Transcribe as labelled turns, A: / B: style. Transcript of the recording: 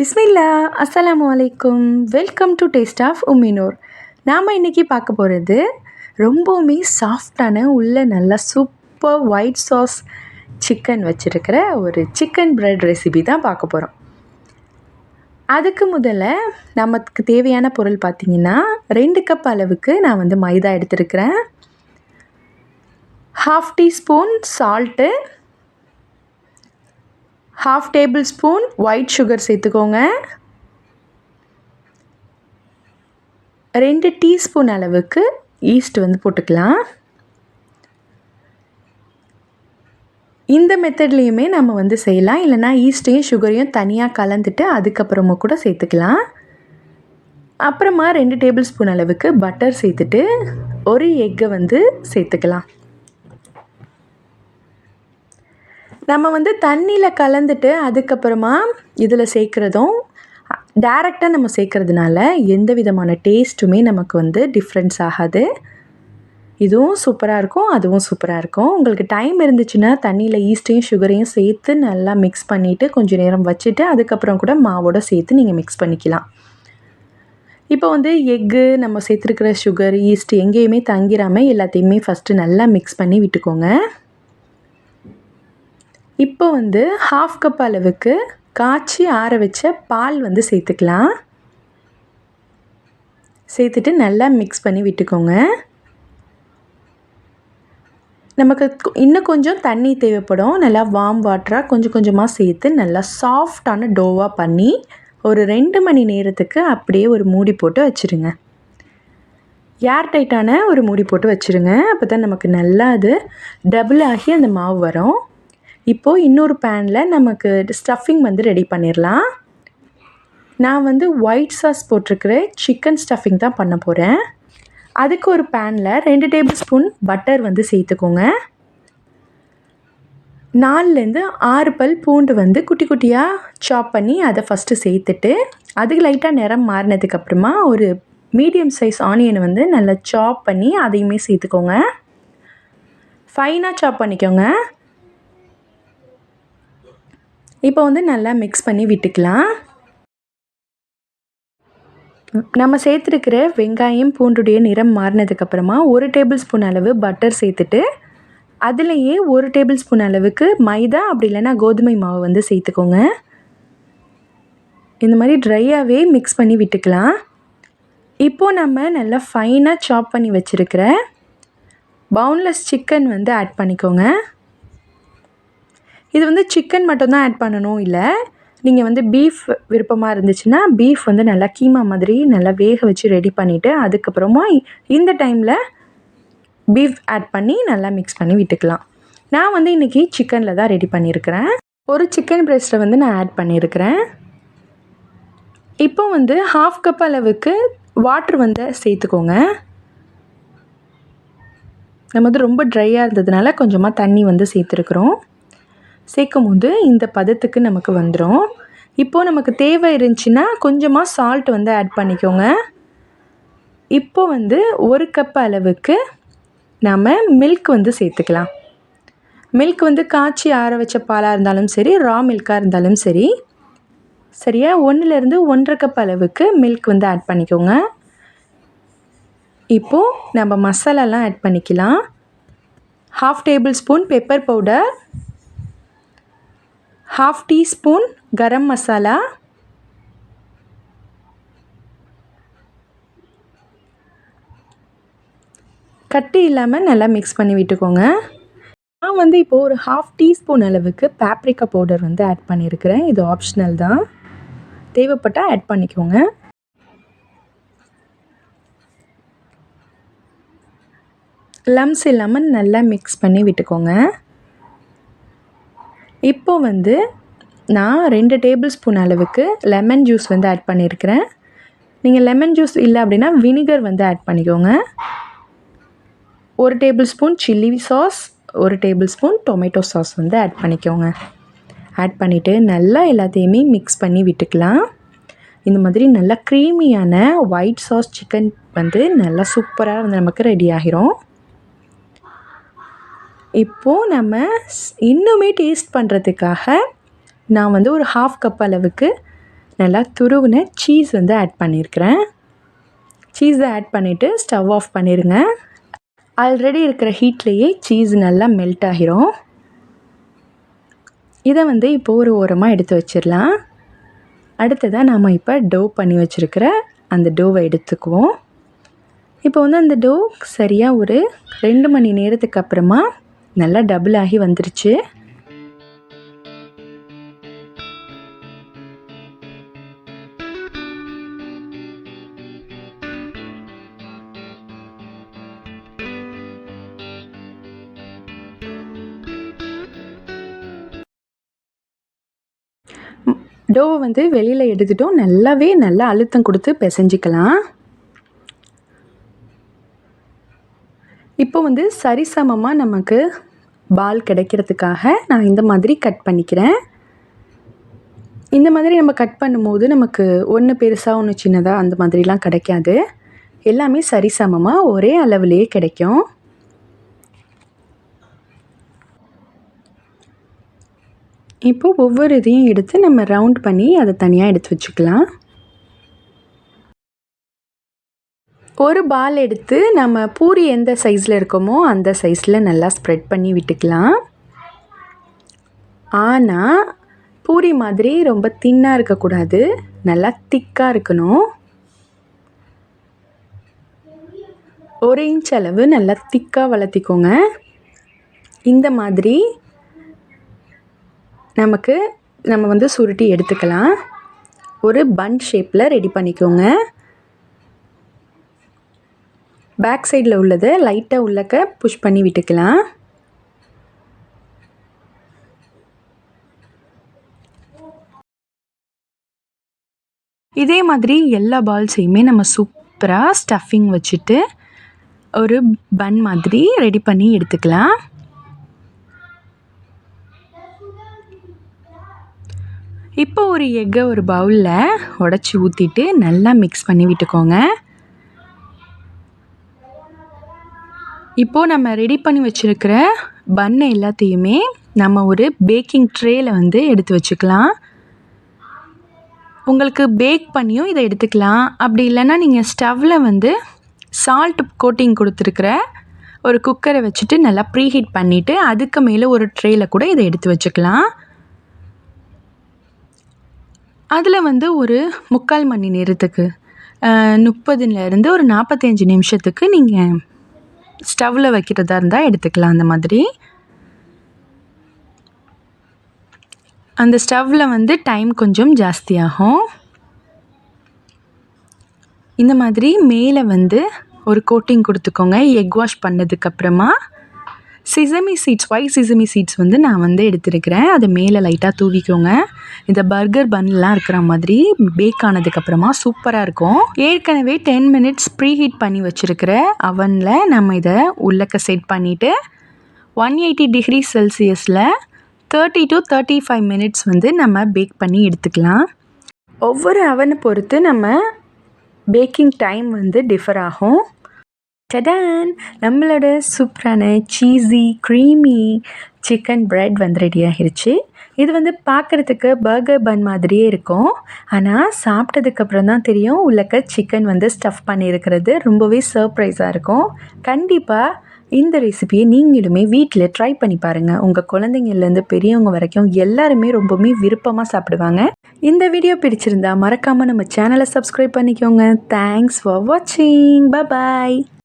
A: பிஸ்மில்லா அஸ்ஸலாமு அலைக்கும். Welcome to taste of Umminoor. நாம் இன்றைக்கி பார்க்க போகிறது ரொம்பவுமே சாஃப்டான உள்ள நல்லா சூப்பர் ஒயிட் சாஸ் சிக்கன் வச்சுருக்கிற ஒரு சிக்கன் பிரெட் ரெசிபி தான் பார்க்க போகிறோம். அதுக்கு முதல்ல நமக்கு தேவையான பொருள் பார்த்திங்கன்னா 2 கப் அளவுக்கு நான் மைதா எடுத்துருக்கிறேன். 1/2 teaspoon salt, 1/2 table spoon white sugar சேர்த்துக்கோங்க. 2 டீஸ்பூன் அளவுக்கு ஈஸ்ட் போட்டுக்கலாம். இந்த மெத்தட்லேயுமே நம்ம செய்யலாம், இல்லைனா ஈஸ்ட்டையும் சுகரையும் தனியாக கலந்துட்டு அதுக்கப்புறமா கூட சேர்த்துக்கலாம். அப்புறமா 2 டேபிள் ஸ்பூன் அளவுக்கு பட்டர் சேர்த்துட்டு ஒரு எக்கை சேர்த்துக்கலாம். நம்ம தண்ணியில் கலந்துட்டு அதுக்கப்புறமா இதில் சேர்க்குறதும் டைரெக்டாக நம்ம சேர்க்குறதுனால எந்த விதமான டேஸ்ட்டுமே நமக்கு டிஃப்ரென்ஸ் ஆகாது. இதுவும் சூப்பராக இருக்கும், அதுவும் சூப்பராக இருக்கும். உங்களுக்கு டைம் இருந்துச்சுன்னா தண்ணியில் ஈஸ்ட்டையும் சுகரையும் சேர்த்து நல்லா மிக்ஸ் பண்ணிவிட்டு கொஞ்சம் நேரம் வச்சுட்டு அதுக்கப்புறம் கூட மாவோடு சேர்த்து நீங்கள் மிக்ஸ் பண்ணிக்கலாம். இப்போ எக்கு நம்ம சேர்த்துருக்கிற சுகர் ஈஸ்ட் எங்கேயுமே தங்கிடாமல் எல்லாத்தையுமே ஃபஸ்ட்டு நல்லா மிக்ஸ் பண்ணி விட்டுக்கோங்க. இப்போ 1/2 கப் அளவுக்கு காய்ச்சி ஆற வச்ச பால் சேர்த்துக்கலாம். சேர்த்துட்டு நல்லா மிக்ஸ் பண்ணி விட்டுக்கோங்க. நமக்கு இன்னும் கொஞ்சம் தண்ணி தேவைப்படும். நல்லா வார்ம் வாட்டராக கொஞ்சம் கொஞ்சமாக சேர்த்து நல்லா சாஃப்டான டோவாக பண்ணி ஒரு 2 மணி நேரத்துக்கு அப்படியே ஒரு மூடி போட்டு வச்சுருங்க. ஏர் டைட்டான ஒரு மூடி போட்டு வச்சுருங்க. அப்போ தான் நமக்கு நல்லா அது டபுள் ஆகி அந்த மாவு வரும். இப்போது இன்னொரு பேனில் நமக்கு ஸ்டஃபிங் ரெடி பண்ணிடலாம். நான் ஒயிட் சாஸ் போட்டிருக்கிற சிக்கன் ஸ்டஃபிங் தான் பண்ண போகிறேன். அதுக்கு ஒரு பேனில் 2 டேபிள் ஸ்பூன் பட்டர் சேர்த்துக்கோங்க. 4லேருந்து 6 பல் பூண்டு குட்டி குட்டியாக சாப் பண்ணி அதை ஃபஸ்ட்டு சேர்த்துட்டு அதுக்கு லைட்டாக நிறம் மாறினதுக்கப்புறமா ஒரு மீடியம் சைஸ் ஆனியனை நல்லா சாப் பண்ணி அதையுமே சேர்த்துக்கோங்க. ஃபைனாக சாப் பண்ணிக்கோங்க. இப்போ நல்லா மிக்ஸ் பண்ணி விட்டுக்கலாம். நம்ம சேர்த்துருக்கிற வெங்காயம் பூண்டுடைய நிறம் மாறினதுக்கப்புறமா 1 டேபிள் ஸ்பூன் அளவு பட்டர் சேர்த்துட்டு அதுலேயே 1 டேபிள் ஸ்பூன் அளவுக்கு மைதா அப்படி இல்லைன்னா கோதுமை மாவு சேர்த்துக்கோங்க. இந்த மாதிரி ட்ரையாகவே மிக்ஸ் பண்ணி விட்டுக்கலாம். இப்போது நம்ம நல்லா ஃபைனாக சாப் பண்ணி வச்சுருக்கிற பவுன்லெஸ் சிக்கன் ஆட் பண்ணிக்கோங்க. இது சிக்கன் மட்டும்தான் ஆட் பண்ணணும் இல்லை, நீங்கள் பீஃப் விருப்பமாக இருந்துச்சுன்னா பீஃப் நல்லா கீமா மாதிரி நல்லா வேக வச்சு ரெடி பண்ணிவிட்டு அதுக்கப்புறமா இந்த டைமில் பீஃப் ஆட் பண்ணி நல்லா மிக்ஸ் பண்ணி விட்டுக்கலாம். நான் இன்றைக்கி சிக்கனில் தான் ரெடி பண்ணியிருக்கிறேன். ஒரு சிக்கன் பிரெஸ்ட்டை நான் ஆட் பண்ணியிருக்கிறேன். இப்போ 1/2 கப் அளவுக்கு வாட்ரு சேர்த்துக்கோங்க. நம்ம ரொம்ப ட்ரையாக இருந்ததுனால கொஞ்சமாக தண்ணி சேர்த்துருக்குறோம். சேர்க்கும் போது இந்த பதத்துக்கு நமக்கு வந்துடும். இப்போது நமக்கு தேவை இருந்துச்சுன்னா கொஞ்சமாக சால்ட் ஆட் பண்ணிக்கோங்க. இப்போது 1 கப் அளவுக்கு நம்ம மில்க் சேர்த்துக்கலாம். மில்க் காய்ச்சி ஆற வச்ச பாலாக இருந்தாலும் சரி, ரா மில்காக இருந்தாலும் சரி, சரியா 1லேருந்து 1.5 கப் அளவுக்கு மில்க் ஆட் பண்ணிக்கோங்க. இப்போது நம்ம மசாலாலாம் ஆட் பண்ணிக்கலாம். 1/2 tablespoon pepper powder, 1/2 teaspoon garam masala, கட்டி இல்லாமல் நல்லா மிக்ஸ் பண்ணி விட்டுக்கோங்க. நான் இப்போது ஒரு 1/2 டீஸ்பூன் அளவுக்கு பேப்ரிக்கா பவுடர் ஆட் பண்ணியிருக்கிறேன். இது ஆப்ஷனல் தான், தேவைப்பட்டால் ஆட் பண்ணிக்கோங்க. லம்ஸ் இல்லாமல் நல்லா மிக்ஸ் பண்ணி விட்டுக்கோங்க. இப்போது நான் 2 டேபிள் ஸ்பூன் அளவுக்கு லெமன் ஜூஸ் ஆட் பண்ணியிருக்கிறேன். நீங்கள் லெமன் ஜூஸ் இல்லை அப்படின்னா வினிகர் ஆட் பண்ணிக்கோங்க. 1 tablespoon chilli sauce, 1 tablespoon tomato sauce add பண்ணிக்கோங்க. ஆட் பண்ணிவிட்டு நல்லா எல்லாத்தையுமே மிக்ஸ் பண்ணி விட்டுக்கலாம். இந்த மாதிரி நல்லா க்ரீமியான ஒயிட் சாஸ் சிக்கன் நல்லா சூப்பராக நமக்கு ரெடி ஆகிரும். இப்போது நம்ம இன்னுமே டேஸ்ட் பண்ணுறதுக்காக நான் ஒரு 1/2 கப் அளவுக்கு நல்லா துருவின சீஸ் வந்து ஆட் பண்ணியிருக்கிறேன். சீஸை ஆட் பண்ணிவிட்டு ஸ்டவ் ஆஃப் பண்ணிடுங்க. ஆல்ரெடி இருக்கிற ஹீட்லேயே சீஸ் நல்லா மெல்ட் ஆகிரும். இதை வந்து இப்போது ஒரு ஓரமாக எடுத்து வச்சிடலாம். அடுத்ததாக நாம் இப்போ டோ பண்ணி வச்சுருக்கிற அந்த டோவை எடுத்துக்குவோம். இப்போ வந்து அந்த டோ சரியாக ஒரு 2 மணி நேரத்துக்கு அப்புறமா நல்லா டபுள் ஆகி வந்துருச்சு. டோவை வந்து வெளியில் எடுத்துட்டோம். நல்லா அழுத்தம் கொடுத்து பிசைஞ்சிக்கலாம். இப்போ வந்து சரிசமமாக நமக்கு பால் கிடைக்கிறதுக்காக நான் இந்த மாதிரி கட் பண்ணிக்கிறேன். இந்த மாதிரி நம்ம கட் பண்ணும்போது நமக்கு ஒன்று பெருசாக ஒன்று சின்னதாக அந்த மாதிரிலாம் கிடைக்காது. எல்லாமே சரிசமமாக ஒரே அளவுலேயே கிடைக்கும். இப்போது ஒவ்வொரு இதையும் எடுத்து நம்ம ரவுண்ட் பண்ணி அதை தனியாக எடுத்து வச்சுக்கலாம். ஒரு பால் எடுத்து நம்ம பூரி எந்த சைஸில் இருக்கோமோ அந்த சைஸில் நல்லா ஸ்ப்ரெட் பண்ணி விட்டுக்கலாம். ஆனால் பூரி மாதிரி ரொம்ப தின்னாக இருக்கக்கூடாது, நல்லா திக்காக இருக்கணும். 1 இன்ச் அளவு நல்லா திக்காக வளர்த்திக்கோங்க. இந்த மாதிரி நம்ம வந்து சுருட்டி எடுத்துக்கலாம். ஒரு பன் ஷேப்பில் ரெடி பண்ணிக்கோங்க. பேக் சைடில் உள்ளதை லைட்டாக உள்ளக்க புஷ் பண்ணி விட்டுக்கலாம். இதே மாதிரி எல்லா பால்ஸையுமே நம்ம சூப்பராக ஸ்டஃபிங் வச்சுட்டு ஒரு பன் மாதிரி ரெடி பண்ணி எடுத்துக்கலாம். இப்போ ஒரு எக்கை ஒரு பவுலில் உடச்சி ஊற்றிட்டு நல்லா மிக்ஸ் பண்ணி விட்டுக்கோங்க. இப்போது நம்ம ரெடி பண்ணி வச்சுருக்கிற பன்னு எல்லாத்தையுமே நம்ம ஒரு பேக்கிங் ட்ரேயில் வந்து எடுத்து வச்சுக்கலாம். உங்களுக்கு பேக் பண்ணியும் இதை எடுத்துக்கலாம். அப்படி இல்லைன்னா நீங்கள் ஸ்டவ்வில் வந்து சால்ட் கோட்டிங் கொடுத்துருக்குற ஒரு குக்கரை வச்சுட்டு நல்லா ப்ரீஹீட் பண்ணிவிட்டு அதுக்கு மேலே ஒரு ட்ரேயில் கூட இதை எடுத்து வச்சுக்கலாம். அதில் வந்து ஒரு 3/4 மணி நேரத்துக்கு 30லேருந்து ஒரு 45 நிமிஷத்துக்கு நீங்கள் ஸ்டவ்வில் வைக்கிறதா இருந்தால் எடுத்துக்கலாம். அந்த மாதிரி அந்த ஸ்டவ்வில் வந்து டைம் கொஞ்சம் ஜாஸ்தியாகும். இந்த மாதிரி மேலே வந்து ஒரு கோட்டிங் கொடுத்துக்கோங்க. எக் வாஷ் பண்ணதுக்கப்புறமா sesame seeds, white sesame seeds வந்து நான் வந்து எடுத்துருக்கிறேன். அதை மேலே லைட்டாக தூவிக்கோங்க. இந்த பர்கர் பன்லாம் இருக்கிற மாதிரி பேக் ஆனதுக்கப்புறமா சூப்பராக இருக்கும். ஏற்கனவே 10 மினிட்ஸ் ப்ரீஹீட் பண்ணி வச்சுருக்கிற அவனில் நம்ம இதை உள்ளக்க செட் பண்ணிவிட்டு 180 டிகிரி செல்சியஸில் 30 to 35 மினிட்ஸ் வந்து நம்ம பேக் பண்ணி எடுத்துக்கலாம். ஒவ்வொரு அவனை பொறுத்து நம்ம பேக்கிங் டைம் வந்து டிஃபர் ஆகும். டடான், நம்மளோட சூப்பரான சீஸி க்ரீமி சிக்கன் பிரெட் வந்து ரெடி ஆகிருச்சு. இது வந்து பார்க்குறதுக்கு பர்கர் பன் மாதிரியே இருக்கும். ஆனால் சாப்பிட்டதுக்கப்புறம் தான் தெரியும் உள்ளக்க சிக்கன் வந்து ஸ்டஃப் பண்ணியிருக்கிறது. ரொம்பவே சர்ப்ரைஸாக இருக்கும். கண்டிப்பாக இந்த ரெசிபியை நீங்களுமே வீட்டில் ட்ரை பண்ணி பாருங்கள். உங்கள் குழந்தைங்கள்லேருந்து பெரியவங்க வரைக்கும் எல்லாருமே ரொம்பவுமே விருப்பமாக சாப்பிடுவாங்க. இந்த வீடியோ பிடிச்சிருந்தா மறக்காமல் நம்ம சேனலை சப்ஸ்கிரைப் பண்ணிக்கோங்க. தேங்க்ஸ் ஃபார் வாட்சிங். பாய்.